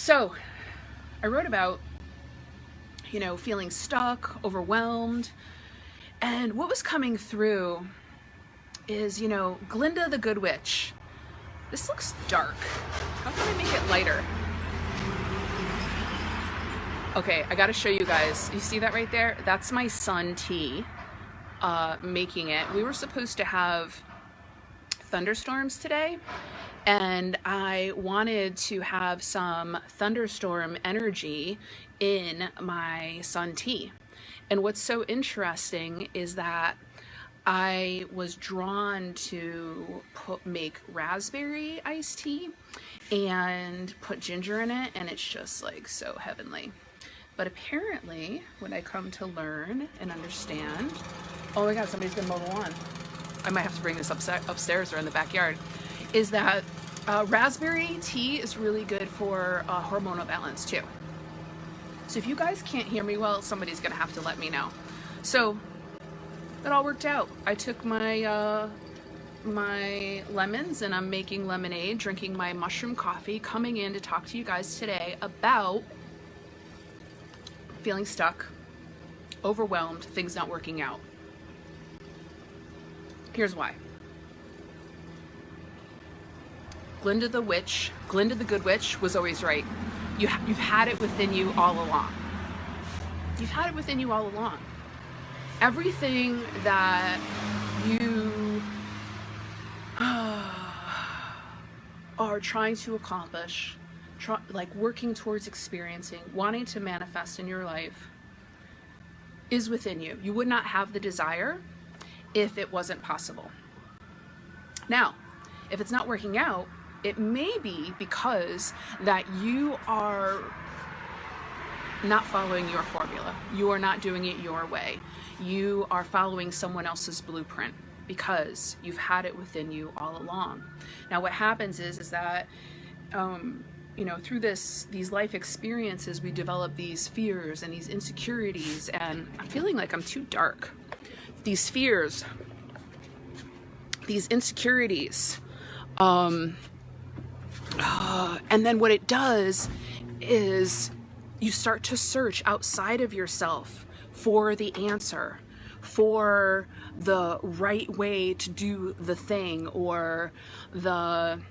So I wrote about, feeling stuck, overwhelmed. And what was coming through is, Glinda the Good Witch. This looks dark. How can I make it lighter? Okay, I gotta show you guys. You see that right there? That's my son T making it. We were supposed to have thunderstorms today, and I wanted to have some thunderstorm energy in my sun tea. And what's so interesting is that I was drawn to make raspberry iced tea and put ginger in it, and it's just like so heavenly. But apparently, what I come to learn and understand, oh my God, somebody's gonna mow the lawn. I might have to bring this upstairs or in the backyard, is that raspberry tea is really good for hormonal balance too. So if you guys can't hear me well, somebody's gonna have to let me know. So it all worked out. I took my my lemons and I'm making lemonade, drinking my mushroom coffee, coming in to talk to you guys today about feeling stuck, overwhelmed, things not working out. Here's why. Glinda the Good Witch was always right. You've had it within you all along. You've had it within you all along. Everything that you are trying to accomplish, like working towards experiencing, wanting to manifest in your life, is within you. You would not have the desire if it wasn't possible. Now, if it's not working out, it may be because that you are not following your formula. You are not doing it your way. You are following someone else's blueprint because you've had it within you all along. Now, what happens is that through these life experiences, we develop these fears and these insecurities, and I'm feeling like I'm too dark. These fears, these insecurities, and then what it does is you start to search outside of yourself for the answer, for the right way to do the thing, or the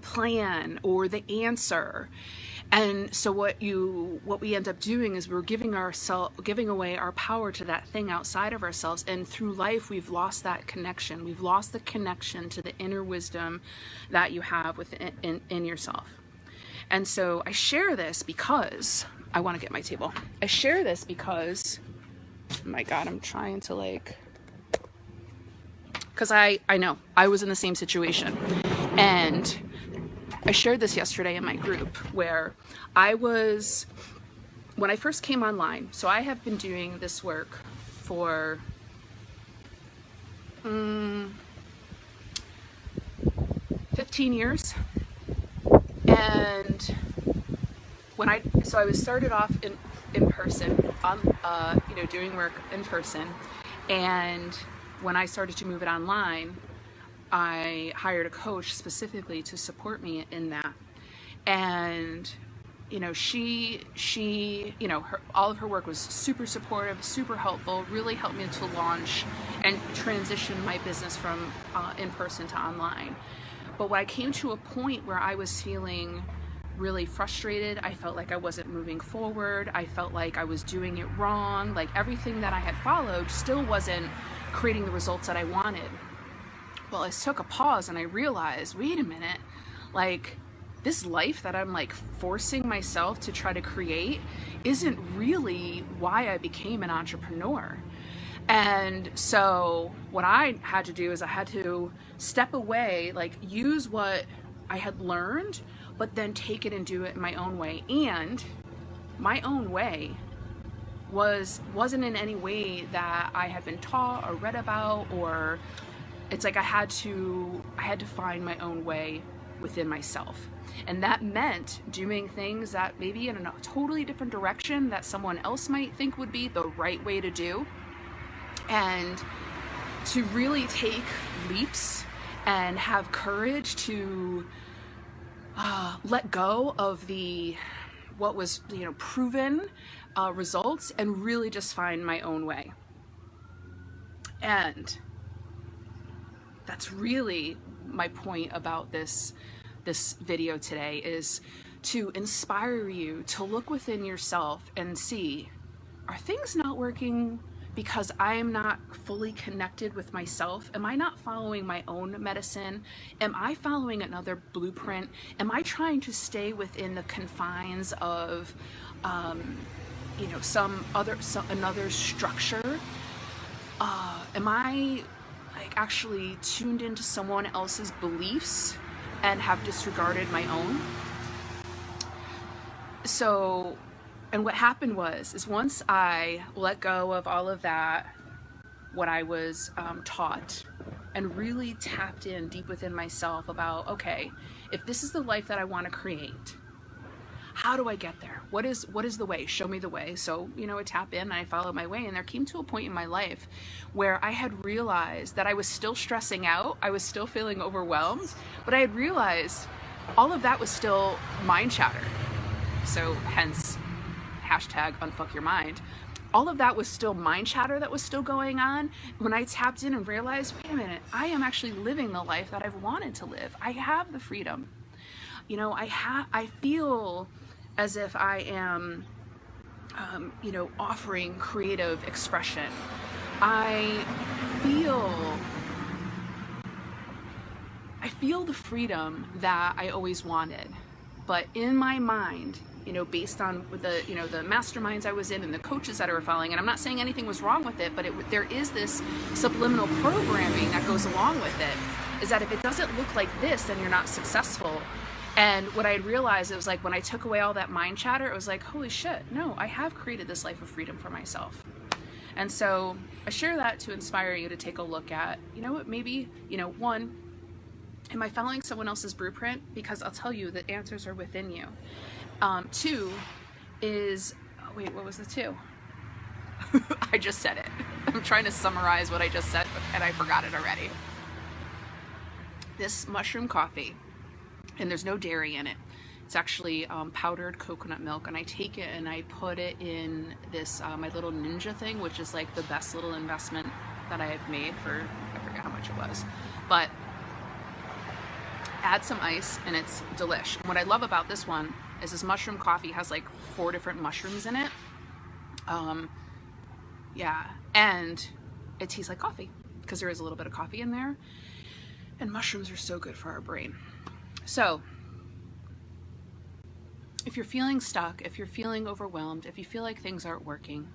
plan or the answer. And so what we end up doing is we're giving away our power to that thing outside of ourselves. And through life, we've lost that connection. We've lost the connection to the inner wisdom that you have in yourself. And so I share this because I want to get my table. I share this because, oh my God, I'm trying to because I know I was in the same situation. And I shared this yesterday in my group where when I first came online, so I have been doing this work for 15 years. And I was started off in person, doing work in person. And when I started to move it online, I hired a coach specifically to support me in that. And, she all of her work was super supportive, super helpful, really helped me to launch and transition my business from in person to online. But when I came to a point where I was feeling really frustrated, I felt like I wasn't moving forward, I felt like I was doing it wrong, like everything that I had followed still wasn't creating the results that I wanted. Well, I took a pause and I realized, wait a minute, this life that I'm forcing myself to try to create isn't really why I became an entrepreneur. And so what I had to do is I had to step away, use what I had learned, but then take it and do it in my own way. And my own way wasn't in any way that I had been taught or read about, or it's I had to find my own way within myself. And that meant doing things that maybe in a totally different direction that someone else might think would be the right way to do, and to really take leaps and have courage to let go of what was, proven results, and really just find my own way. And that's really my point about this video today, is to inspire you to look within yourself and see, are things not working because I am not fully connected with myself? Am I not following my own medicine? Am I following another blueprint? Am I trying to stay within the confines of another structure? Am I actually tuned into someone else's beliefs and have disregarded my own? So, and what happened is once I let go of all of that, what I was taught, and really tapped in deep within myself about, okay, if this is the life that I want to create, how do I get there? What is the way? Show me the way. So, I tap in and I follow my way. And there came to a point in my life where I had realized that I was still stressing out. I was still feeling overwhelmed, but I had realized all of that was still mind chatter. So hence, hashtag unfuck your mind. All of that was still mind chatter that was still going on. When I tapped in and realized, wait a minute, I am actually living the life that I've wanted to live. I have the freedom. I feel as if I am, offering creative expression. I feel the freedom that I always wanted. But in my mind, based on the masterminds I was in and the coaches that I were following, and I'm not saying anything was wrong with it, but there is this subliminal programming that goes along with it, is that if it doesn't look like this, then you're not successful. And what I had realized, it was like when I took away all that mind chatter, it was like, holy shit, no, I have created this life of freedom for myself. And so I share that to inspire you to take a look at, maybe, one, am I following someone else's blueprint? Because I'll tell you, the answers are within you. Two is, wait, what was the two? I just said it. I'm trying to summarize what I just said, and I forgot it already. This mushroom coffee, and there's no dairy in it. It's actually powdered coconut milk, and I take it and I put it in this, my little ninja thing, which is like the best little investment that I have made for, I forget how much it was, but add some ice and it's delish. And what I love about this one is this mushroom coffee has like 4 different mushrooms in it. And it tastes like coffee because there is a little bit of coffee in there, and mushrooms are so good for our brain. So if you're feeling stuck, if you're feeling overwhelmed, if you feel like things aren't working,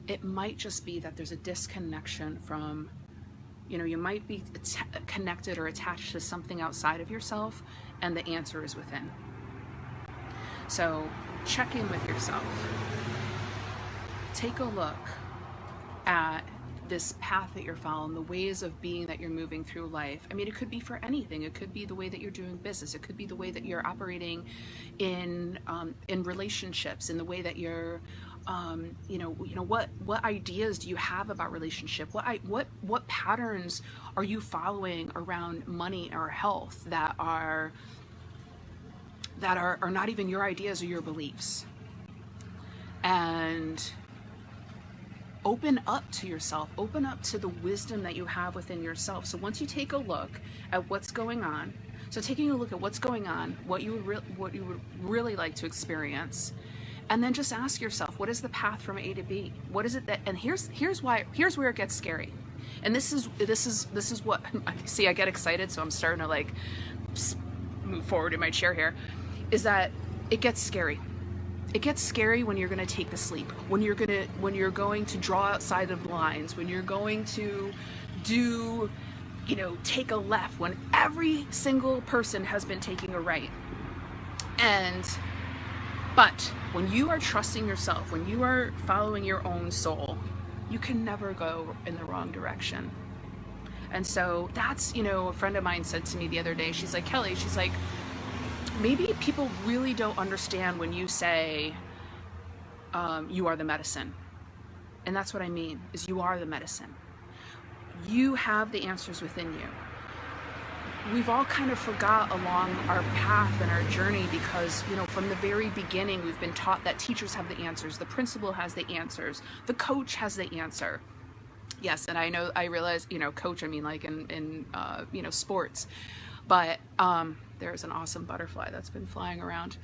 it might just be that there's a disconnection from, you might be connected or attached to something outside of yourself, and the answer is within. So check in with yourself. Take a look at this path that you're following, the ways of being that you're moving through life. I mean, it could be for anything. It could be the way that you're doing business. It could be the way that you're operating in relationships, in the way that you're, what ideas do you have about relationship? What patterns are you following around money or health that are not even your ideas or your beliefs? And open up to yourself, open up to the wisdom that you have within yourself. So once you take a look at what's going on, so taking a look at what's going on, what you would really like to experience, and then just ask yourself, what is the path from A to B? What is it that, and here's where it gets scary. And this is what, see, I get excited, so I'm starting to like move forward in my chair here, is that it gets scary. It gets scary when you're going to take the sleep, when you're going to draw outside of the lines, when you're going to do, take a left, when every single person has been taking a right. But when you are trusting yourself, when you are following your own soul, you can never go in the wrong direction. And so that's, a friend of mine said to me the other day, she's like, Kelly, she's like, maybe people really don't understand when you say you are the medicine. And that's what I mean, is you are the medicine. You have the answers within you. We've all kind of forgot along our path and our journey because, from the very beginning, we've been taught that teachers have the answers, the principal has the answers, the coach has the answer. Yes, and I realize, coach, I mean like in sports, but there's an awesome butterfly that's been flying around.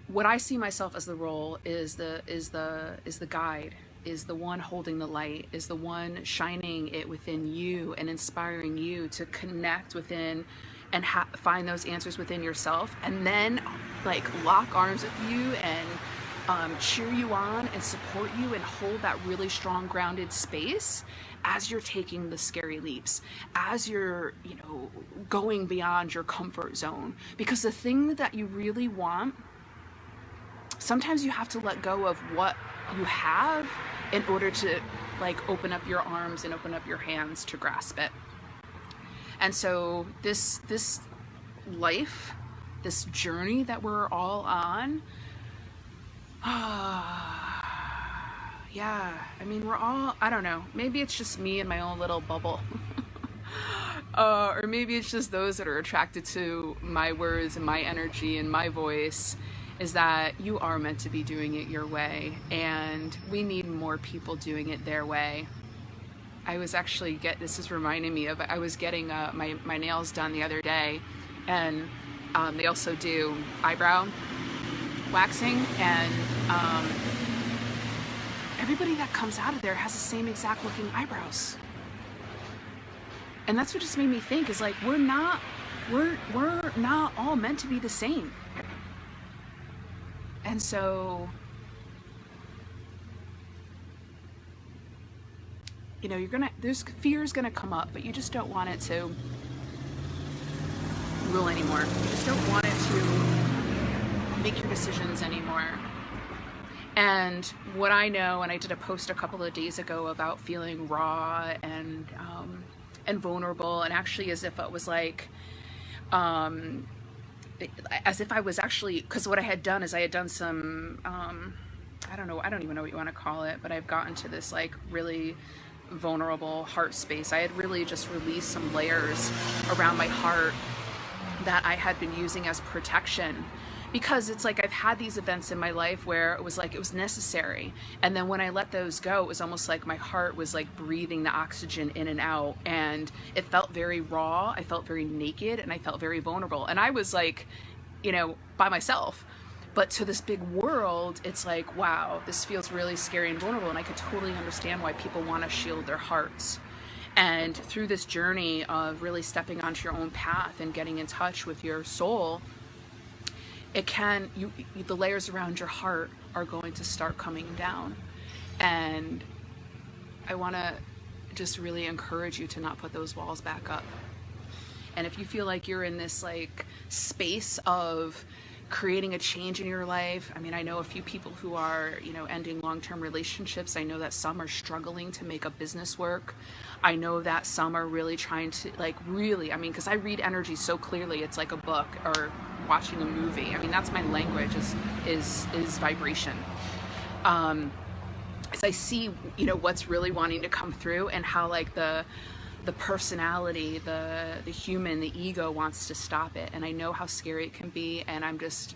What I see myself as the role is the guide, is the one holding the light, is the one shining it within you and inspiring you to connect within and find those answers within yourself, and then like lock arms with you and cheer you on and support you and hold that really strong grounded space as you're taking the scary leaps, as you're going beyond your comfort zone. Because the thing that you really want, sometimes you have to let go of what you have in order to like open up your arms and open up your hands to grasp it. And so this life, this journey that we're all on, yeah, I mean, we're all, I don't know, maybe it's just me and my own little bubble. Or maybe it's just those that are attracted to my words and my energy and my voice, is that you are meant to be doing it your way, and we need more people doing it their way. I was actually this is reminding me of, I was getting my nails done the other day, and they also do eyebrow waxing, and everybody that comes out of there has the same exact looking eyebrows. And that's what just made me think, is like, we're not all meant to be the same. And so, there's fear's gonna come up, but you just don't want it to rule anymore. You just don't want it to make your decisions anymore. And what I know, and I did a post a couple of days ago about feeling raw and vulnerable, and actually as if it was like, as if I was actually, because what I had done is I had done some, I don't even know what you want to call it, but I've gotten to this like really vulnerable heart space. I had really just released some layers around my heart that I had been using as protection, because it's like I've had these events in my life where it was like it was necessary, and then when I let those go, it was almost like my heart was like breathing the oxygen in and out, and it felt very raw, I felt very naked, and I felt very vulnerable, and I was like, by myself. But to this big world, it's like, wow, this feels really scary and vulnerable, and I could totally understand why people want to shield their hearts. And through this journey of really stepping onto your own path and getting in touch with your soul, the layers around your heart are going to start coming down. And I want to just really encourage you to not put those walls back up. And if you feel like you're in this like space of creating a change in your life, I mean, I know a few people who are, ending long-term relationships. I know that some are struggling to make a business work. I know that some are really trying to because I read energy so clearly, it's like a book or watching a movie. I mean, that's my language, is vibration. As I see, what's really wanting to come through, and how like the personality, the human, the ego wants to stop it. And I know how scary it can be, and I'm just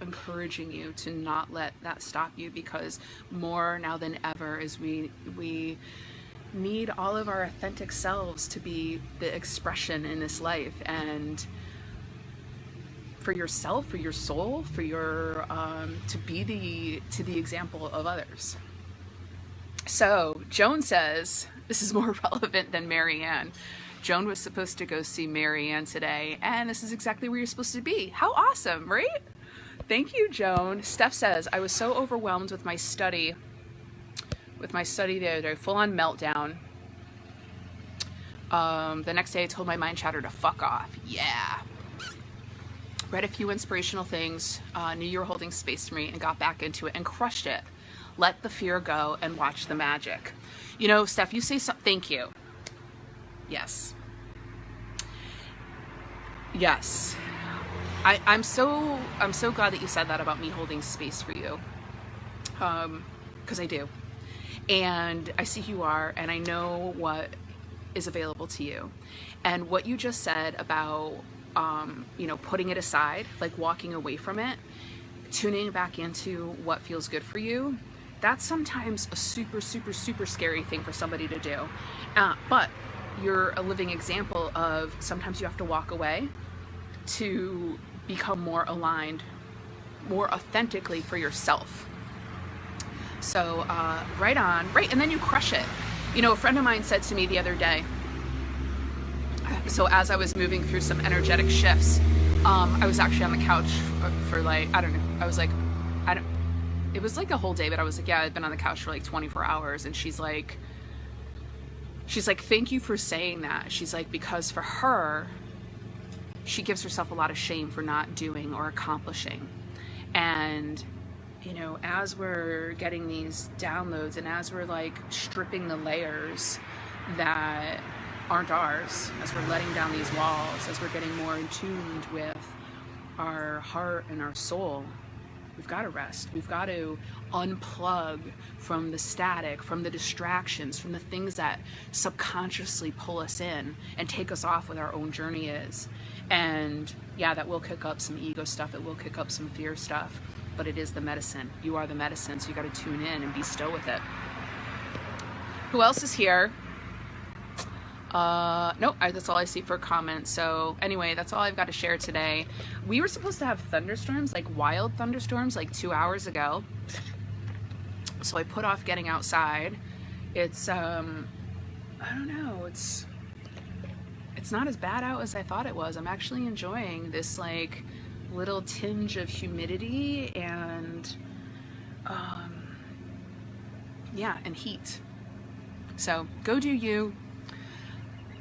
encouraging you to not let that stop you, because more now than ever is we need all of our authentic selves to be the expression in this life, and for yourself, for your soul, for your to be the example of others. So Joan says, this is more relevant than Marianne. Joan was supposed to go see Marianne today, and this is exactly where you're supposed to be. How awesome, right? Thank you, Joan. Steph says, I was so overwhelmed with my study the other day, full-on meltdown. The next day I told my mind chatter to fuck off. Yeah. Read a few inspirational things, knew you were holding space for me, and got back into it and crushed it. Let the fear go and watch the magic. Steph, you say something. Thank you. Yes. Yes. I'm so glad that you said that about me holding space for you. Because I do. and I see who you are, and I know what is available to you. And what you just said about, putting it aside, like walking away from it, tuning back into what feels good for you, that's sometimes a super, super, super scary thing for somebody to do. But you're a living example of sometimes you have to walk away to become more aligned, more authentically for yourself. So right on, right, and then you crush it. A friend of mine said to me the other day, so as I was moving through some energetic shifts, I was actually on the couch for like, I don't know, I was like, it was like a whole day, but I was like, yeah, I've been on the couch for like 24 hours. And she's like, thank you for saying that. She's like, because for her, she gives herself a lot of shame for not doing or accomplishing. And as we're getting these downloads and as we're like stripping the layers that aren't ours, as we're letting down these walls, as we're getting more in tuned with our heart and our soul, we've got to rest. We've got to unplug from the static, from the distractions, from the things that subconsciously pull us in and take us off what our own journey is. And yeah, that will kick up some ego stuff. It will kick up some fear stuff, but it is the medicine. You are the medicine, so you got to tune in and be still with it. Who else is here? Nope, that's all I see for comments. So anyway, that's all I've got to share today. We were supposed to have thunderstorms, like wild thunderstorms, like 2 hours ago. So I put off getting outside. It's, I don't know, it's not as bad out as I thought it was. I'm actually enjoying this like little tinge of humidity and, yeah, and heat. So go do you.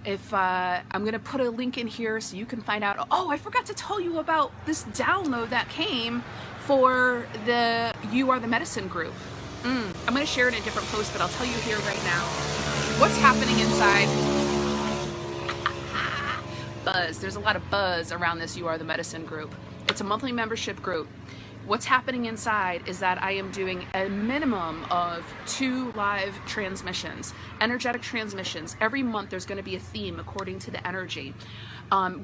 If I'm gonna put a link in here so you can find out. Oh, I forgot to tell you about this download that came for the You Are the Medicine group. I'm gonna share it in a different post, but I'll tell you here right now what's happening inside. Buzz. There's a lot of buzz around this You Are the Medicine group. It's a monthly membership group. What's happening inside is that I am doing a minimum of 2 live transmissions, energetic transmissions. Every month there's going to be a theme according to the energy.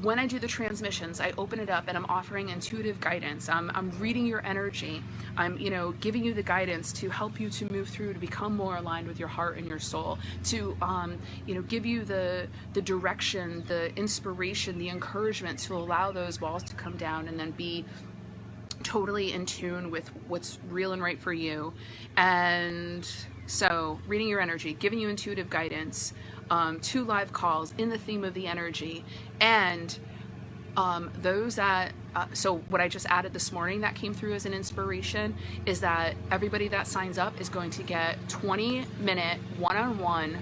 When I do the transmissions, I open it up and I'm offering intuitive guidance. I'm reading your energy. I'm, giving you the guidance to help you to move through, to become more aligned with your heart and your soul, to, give you the direction, the inspiration, the encouragement to allow those walls to come down and then be totally in tune with what's real and right for you. And so reading your energy, giving you intuitive guidance, 2 live calls in the theme of the energy, and those that so what I just added this morning that came through as an inspiration is that everybody that signs up is going to get 20-minute one-on-one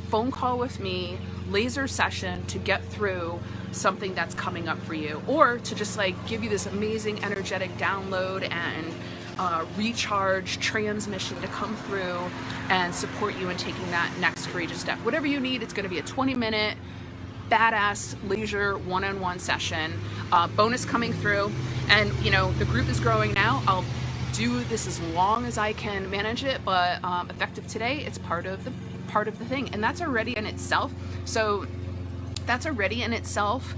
phone call with me, laser session to get through something that's coming up for you, or to just like give you this amazing energetic download and recharge transmission to come through and support you in taking that next courageous step. Whatever you need, it's going to be a 20-minute badass laser one-on-one session. Bonus coming through, and the group is growing now. I'll do this as long as I can manage it, but effective today, it's part of the thing, and that's already in itself. So that's already in itself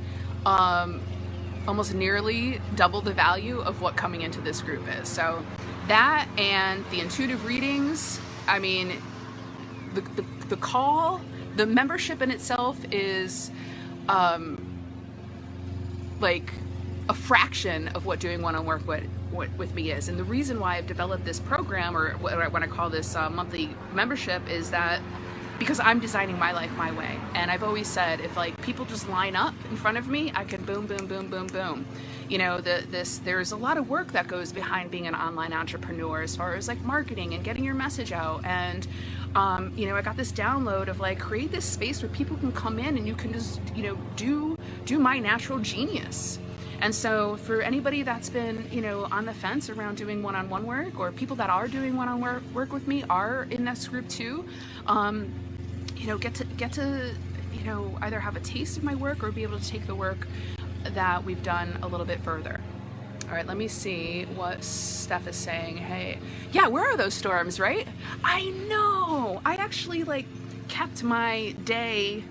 almost nearly double the value of what coming into this group is. So that and the intuitive readings, I mean, the call, the membership in itself is like a fraction of what doing one-on-one work with me is. And the reason why I've developed this program, or what I call this monthly membership, is that because I'm designing my life my way. And I've always said, if like people just line up in front of me, I can boom, boom, boom, boom, boom. There's a lot of work that goes behind being an online entrepreneur as far as like marketing and getting your message out. And, I got this download of like, create this space where people can come in and you can just, do my natural genius. And so for anybody that's been, on the fence around doing one-on-one work, or people that are doing one-on-one work with me are in this group too, get to either have a taste of my work or be able to take the work that we've done a little bit further. All right, let me see what Steph is saying. Hey, yeah, where are those storms, right? I know. I actually like kept my day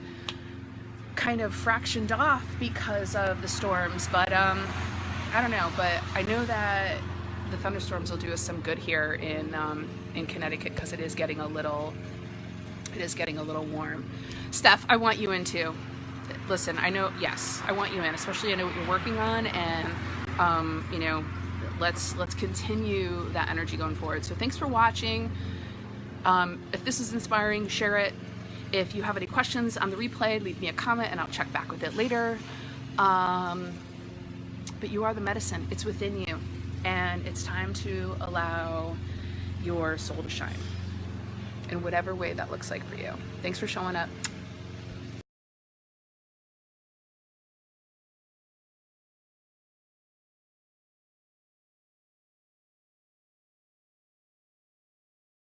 kind of fractioned off because of the storms, but I don't know. But I know that the thunderstorms will do us some good here in Connecticut because it is getting a little warm. Steph, I want you in too. Listen, I know, yes, I want you in, especially I know what you're working on, and you know, let's continue that energy going forward. So thanks for watching. If this is inspiring, share it. If you have any questions on the replay, leave me a comment and I'll check back with it later. But you are the medicine. It's within you. And it's time to allow your soul to shine in whatever way that looks like for you. Thanks for showing up.